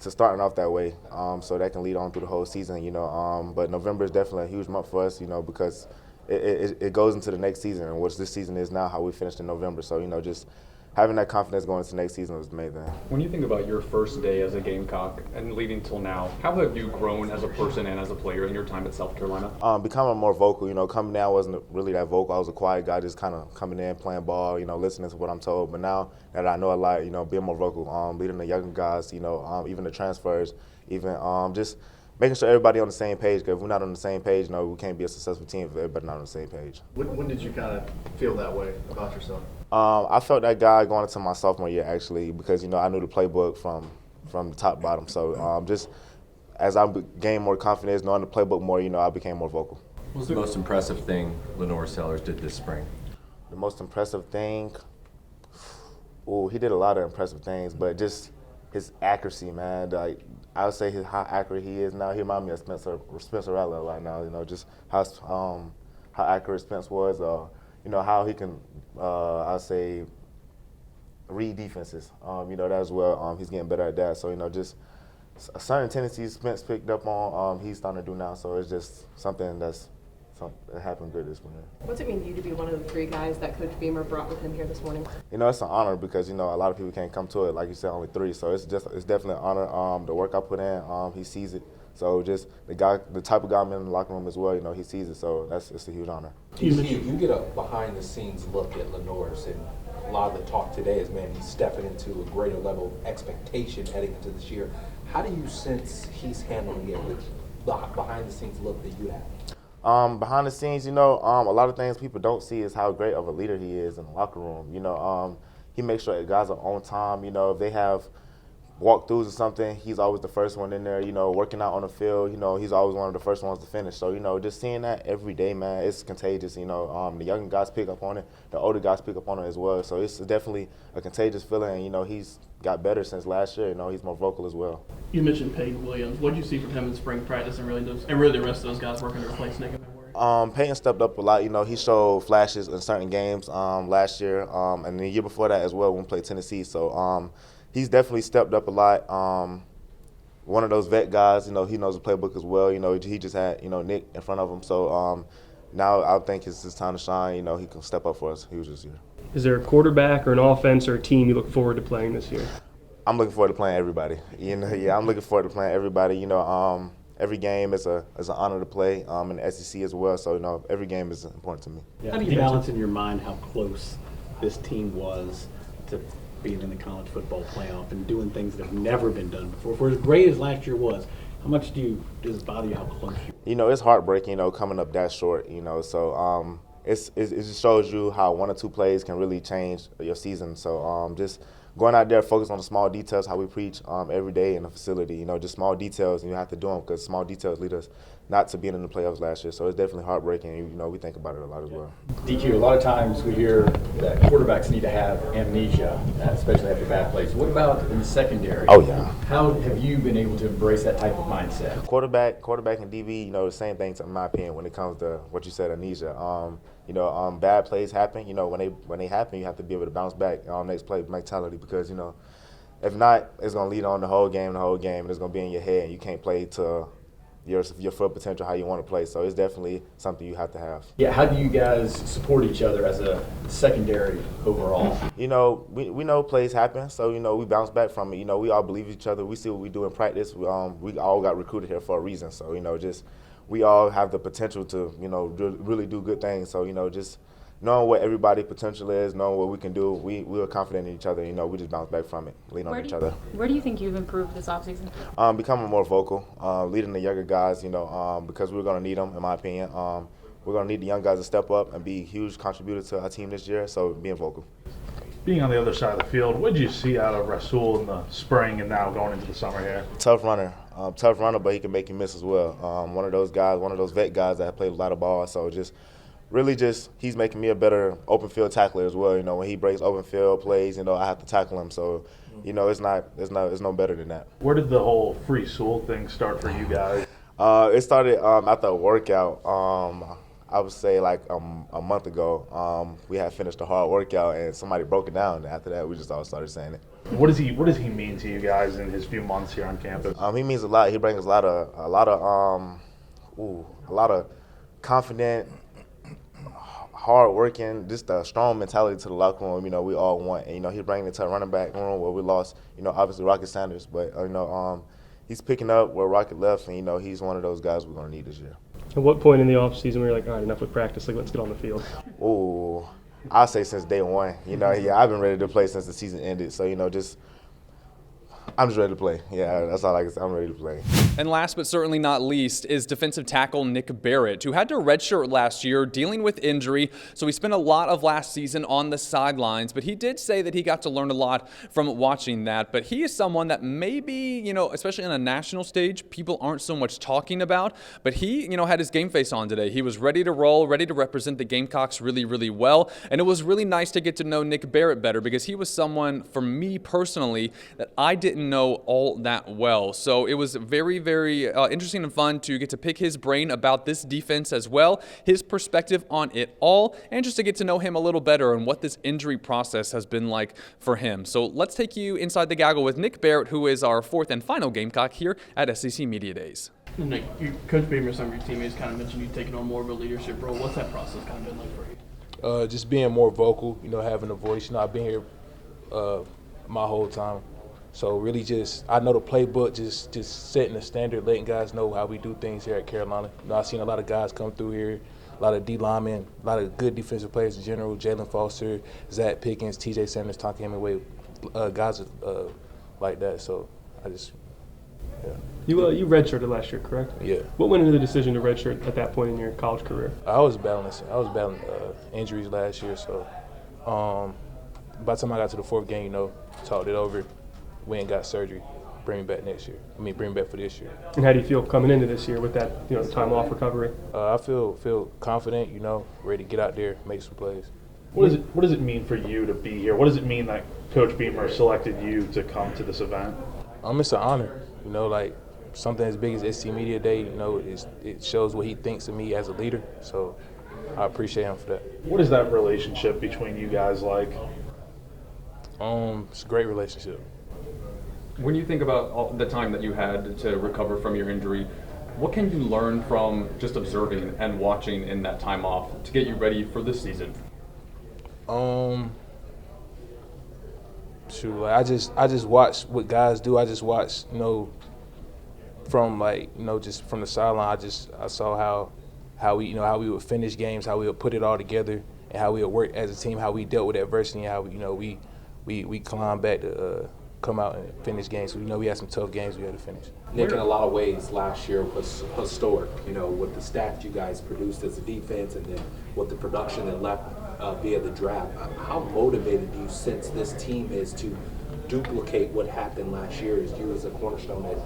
to starting off that way so that can lead on through the whole season, you know. But November is definitely a huge month for us, you know, because it goes into the next season, and what this season is now, how we finished in November. So, you know, just having that confidence going into next season was the main thing. When you think about your first day as a Gamecock and leading till now, how have you grown as a person and as a player in your time at South Carolina? Becoming more vocal. You know, coming in, I wasn't really that vocal. I was a quiet guy, just kind of coming in, playing ball, you know, listening to what I'm told. But now that I know a lot, you know, being more vocal, leading the younger guys, you know, even the transfers, even just making sure everybody on the same page. Because if we're not on the same page, no, we can't be a successful team if everybody's not on the same page. When did you kind of feel that way about yourself? I felt that guy going into my sophomore year, actually, because, you know, I knew the playbook from the top to bottom. So just as I gained more confidence, knowing the playbook more, you know, I became more vocal. What was the most impressive thing LaNorris Sellers did this spring? The most impressive thing? He did a lot of impressive things, but just his accuracy, man. Like, I would say how accurate he is now. He reminds me of Spencer Rattler a lot now, you know, just how accurate Spence was, you know, how he can, I say, read defenses. You know, that as well. He's getting better at that. So, you know, just certain tendencies Spence picked up on, he's starting to do now. So it's just something that happened good this morning. What's it mean to you to be one of the 3 guys that Coach Beamer brought with him here this morning? You know, it's an honor because, you know, a lot of people can't come to it. Like you said, only 3. So it's definitely an honor. The work I put in, he sees it. So just the type of guy I'm in the locker room as well, you know, he sees it. So it's a huge honor. You get a behind-the-scenes look at LaNorris, and a lot of the talk today is, man, he's stepping into a greater level of expectation heading into this year. How do you sense he's handling it with the behind-the-scenes look that you have? Behind the scenes, a lot of things people don't see is how great of a leader he is in the locker room. He makes sure that guys are on time. If they have walkthroughs or something, he's always the first one in there, working out on the field. He's always one of the first ones to finish. So, just seeing that every day, man, it's contagious. The younger guys pick up on it. The older guys pick up on it as well. So it's definitely a contagious feeling. And, he's got better since last year. He's more vocal as well. You mentioned Peyton Williams. What did you see from him in spring practice and really the rest of those guys working to replace Nick? Peyton stepped up a lot. He showed flashes in certain games last year and the year before that as well when we played Tennessee. So he's definitely stepped up a lot. One of those vet guys, he knows the playbook as well. He just had, Nick in front of him. So now I think it's his time to shine. He can step up for us huge this year. Is there a quarterback or an offense or a team you look forward to playing this year? I'm looking forward to playing everybody. I'm looking forward to playing everybody. Every game is an honor to play in the SEC as well. So, every game is important to me. How do you balance in your mind how close this team was to being in the college football playoff and doing things that have never been done before? For as great as last year was, how much does it bother you how close you are? It's heartbreaking, coming up that short, So it just shows you how one or two plays can really change your season. So just going out there, focus on the small details, how we preach every day in the facility, just small details, and you have to do them because small details lead us not to being in the playoffs last year. So it's definitely heartbreaking, and we think about it a lot as well. DQ, a lot of times we hear that quarterbacks need to have amnesia, especially after bad plays. What about in the secondary? Oh, yeah. How have you been able to embrace that type of mindset? Quarterback and DB, the same thing, in my opinion, when it comes to what you said, amnesia. Bad plays happen. When they happen, you have to be able to bounce back next play mentality because, if not, it's going to lead on the whole game, and it's going to be in your head, and you can't play to your full potential how you want to play. So it's definitely something you have to have. Yeah, how do you guys support each other as a secondary overall? We know plays happen, so we bounce back from it. We all believe each other. We see what we do in practice. We all got recruited here for a reason. So we all have the potential to really do good things. So just knowing what everybody's potential is, knowing what we can do, we are confident in each other. We just bounce back from it, lean on each other. Where do you think you've improved this offseason? Becoming more vocal, leading the younger guys, because we're going to need them, in my opinion. We're going to need the young guys to step up and be huge contributors to our team this year, so being vocal. Being on the other side of the field, what did you see out of Rasul in the spring and now going into the summer here? Tough runner, but he can make you miss as well. One of those guys, one of those vet guys that have played a lot of ball, so he's making me a better open field tackler as well. When he breaks open field plays, I have to tackle him. So, it's no better than that. Where did the whole free Sewell thing start for you guys? It started after a workout. I would say like a month ago. We had finished a hard workout and somebody broke it down. After that, we just all started saying it. What does he mean to you guys in his few months here on campus? He means a lot. He brings a lot of confident, hard-working, just a strong mentality to the locker room, we all want. And, he's bringing it to the running back room where we lost, obviously Rocket Sanders. But, he's picking up where Rocket left, and, he's one of those guys we're going to need this year. At what point in the offseason were you like, all right, enough with practice, let's get on the field? Ooh, I'll say since day one. I've been ready to play since the season ended. So, I'm just ready to play. Yeah, that's all I can say. I'm ready to play. And last but certainly not least is defensive tackle Nick Barrett, who had to redshirt last year dealing with injury. So he spent a lot of last season on the sidelines, but he did say that he got to learn a lot from watching that. But he is someone that maybe, especially on a national stage, people aren't so much talking about. But he, had his game face on today. He was ready to roll, ready to represent the Gamecocks really, really well. And it was really nice to get to know Nick Barrett better because he was someone, for me personally, that I didn't know all that well. So it was very, very interesting and fun to get to pick his brain about this defense as well, his perspective on it all, and just to get to know him a little better and what this injury process has been like for him. So let's take you inside the gaggle with Nick Barrett, who is our fourth and final Gamecock here at SEC Media Days. Nick, Coach Beamer, some of your teammates kind of mentioned you taking on more of a leadership role. What's that process kind of been like for you? Just being more vocal, having a voice. I've been here my whole time. So really I know the playbook, just setting the standard, letting guys know how we do things here at Carolina. I've seen a lot of guys come through here lot of D linemen, a lot of good defensive players in general. Jalen Foster, Zach Pickens, T.J. Sanders, Tonka Hemingway, guys like that. So I just, yeah. You redshirted last year, correct? Yeah. What went into the decision to redshirt at that point in your college career? I was battling injuries last year, so by the time I got to the 4th game, talked it over, went and got surgery, bring me back next year. Bring me back for this year. And how do you feel coming into this year with that, time off recovery? I feel confident, ready to get out there, make some plays. What does it mean for you to be here? What does it mean that Coach Beamer selected you to come to this event? It's an honor, something as big as SC Media Day, it shows what he thinks of me as a leader. So I appreciate him for that. What is that relationship between you guys like? It's a great relationship. When you think about all the time that you had to recover from your injury, what can you learn from just observing and watching in that time off to get you ready for this season? I just watch what guys do. I just watch, from just from the sideline. I saw how we would finish games, how we would put it all together, and how we would work as a team, how we dealt with adversity, and how we climbed back to come out and finish games. So, we had some tough games we had to finish. Nick, in a lot of ways, last year was historic, with the stats you guys produced as a defense and then with the production that left via the draft. How motivated do you sense this team is to duplicate what happened last year as you as a cornerstone at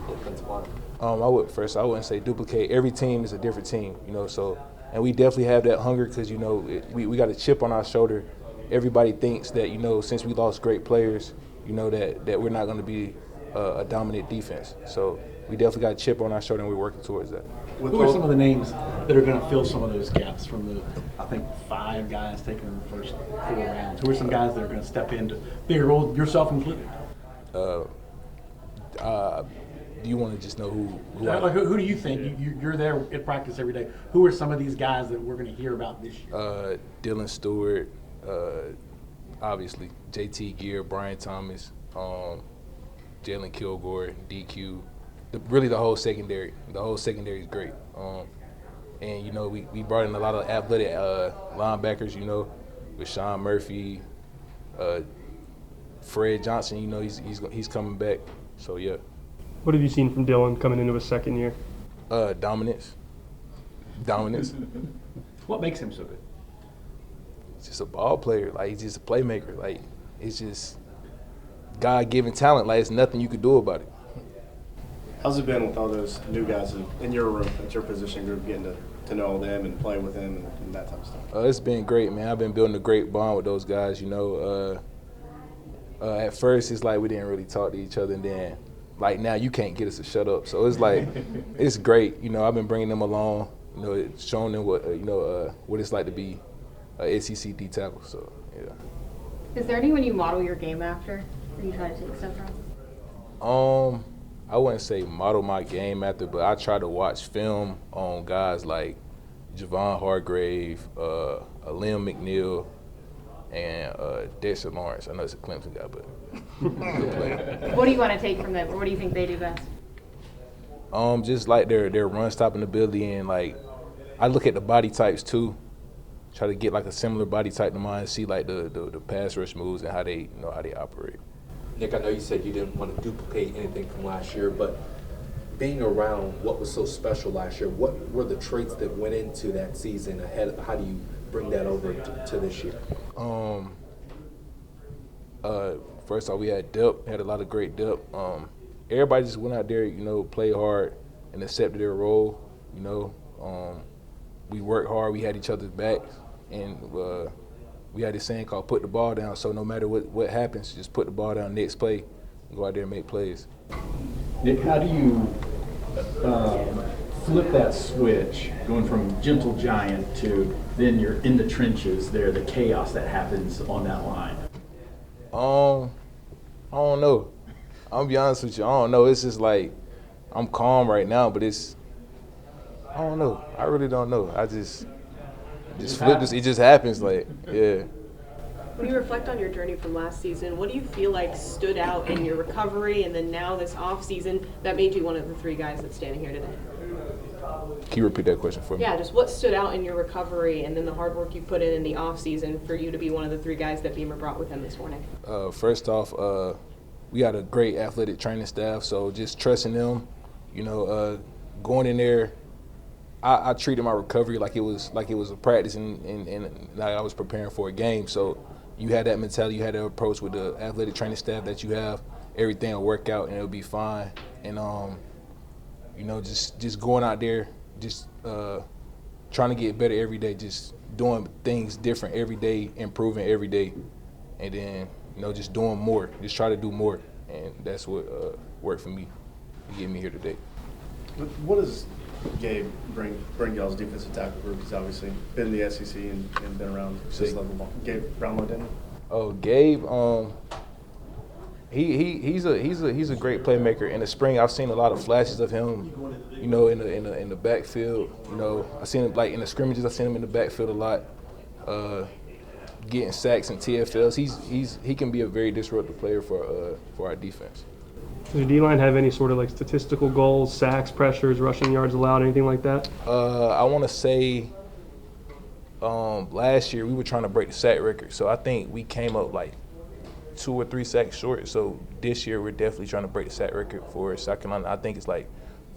defensive line? I wouldn't say duplicate. Every team is a different team, and we definitely have that hunger because, we got a chip on our shoulder. Everybody thinks that, since we lost great players, that we're not going to be a dominant defense. So we definitely got a chip on our shoulder, and we're working towards that. Who are some of the names that are going to fill some of those gaps from the, I think, 5 guys taken in the first 4 rounds? Who are some guys that are going to step into bigger roles, yourself included? Do you want to just know who who do you think? You're there at practice every day. Who are some of these guys that we're going to hear about this year? Dylan Stewart, obviously, JT Gear, Brian Thomas, Jalen Kilgore, DQ. Really, the whole secondary. The whole secondary is great. And we brought in a lot of athletic linebackers. With Sean Murphy, Fred Johnson. He's coming back. So yeah. What have you seen from Dylan coming into his 2nd year? Dominance. What makes him so good? He's just a ball player. He's just a playmaker. It's just God-given talent. It's nothing you could do about it. How's it been with all those new guys in your room, at your position group, getting to know them and play with them and that type of stuff? It's been great, man. I've been building a great bond with those guys. At first, it's we didn't really talk to each other, and then now you can't get us to shut up. So it's it's great. I've been bringing them along. Showing them what it's like to be a SEC D tackle. So yeah. Is there anyone you model your game after, or you try to take stuff from? I wouldn't say model my game after, but I try to watch film on guys like Javon Hargrave, Liam McNeil, and Dexter Lawrence. I know it's a Clemson guy, but good player. What do you want to take from them, or what do you think they do best? Just their run stopping ability, and I look at the body types too. Try to get a similar body type to mine, see the pass rush moves and how they operate. Nick, I know you said you didn't want to duplicate anything from last year, but being around what was so special last year, what were the traits that went into that season ahead? How do you bring that over to this year? First off, we had depth, had a lot of great depth. Everybody just went out there, played hard and accepted their role. We worked hard, we had each other's backs, and we had this saying called put the ball down. So no matter what happens, just put the ball down next play and go out there and make plays. Nick, how do you flip that switch, going from gentle giant to then you're in the trenches there, the chaos that happens on that line? I don't know. I'm gonna be honest with you. I don't know. It's just I'm calm right now, but I don't know. I really don't know. I just flip this. It just happens. Yeah. When you reflect on your journey from last season, what do you feel like stood out in your recovery and then now this off season that made you one of the 3 guys that's standing here today? Can you repeat that question for me? Yeah, just what stood out in your recovery and then the hard work you put in the off season for you to be one of the 3 guys that Beamer brought with him this morning? First off, we got a great athletic training staff, so just trusting them, going in there. I treated my recovery like it was a practice and like I was preparing for a game. So you had that mentality, you had that approach with the athletic training staff that you have. Everything will work out and it'll be fine. And just going out there, just trying to get better every day, just doing things different every day, improving every day, and then just doing more, just try to do more, and that's what worked for me to get me here today. What does Gabe bring y'all's defensive tackle group? He's obviously been in the SEC and been around this level of ball. Gabe Brownlow, didn't he? Oh, Gabe, he's a great playmaker. In the spring, I've seen a lot of flashes of him, in the backfield. I seen him like in the scrimmages. I've seen him in the backfield a lot, getting sacks and TFLs. He can be a very disruptive player for our defense. Does your D-line have any sort of like statistical goals, sacks, pressures, rushing yards allowed, anything like that? I want to say last year we were trying to break the sack record, so I think we came up like 2 or 3 sacks short. So this year we're definitely trying to break the sack record for South Carolina. I think it's like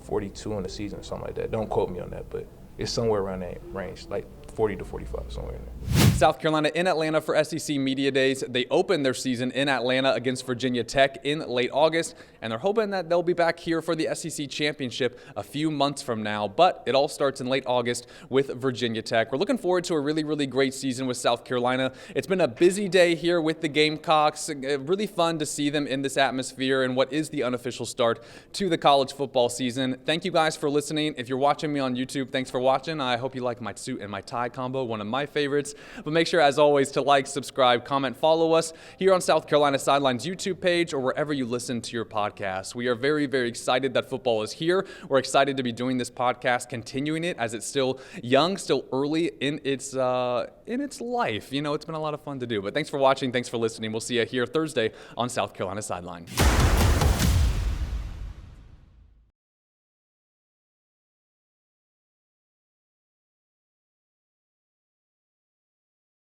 42 in the season or something like that. Don't quote me on that, but it's somewhere around that range, like 40 to 45, somewhere in there. South Carolina in Atlanta for SEC Media Days. They opened their season in Atlanta against Virginia Tech in late August, and they're hoping that they'll be back here for the SEC Championship a few months from now. But it all starts in late August with Virginia Tech. We're looking forward to a really, really great season with South Carolina. It's been a busy day here with the Gamecocks. Really fun to see them in this atmosphere and what is the unofficial start to the college football season. Thank you guys for listening. If you're watching me on YouTube, thanks for watching. I hope you like my suit and my tie combo, one of my favorites. But make sure, as always, to like, subscribe, comment, follow us here on South Carolina Sidelines YouTube page or wherever you listen to your podcast. We are very, very excited that football is here. We're excited to be doing this podcast, continuing it as it's still young, still early in its life. It's been a lot of fun to do. But thanks for watching. Thanks for listening. We'll see you here Thursday on South Carolina Sideline.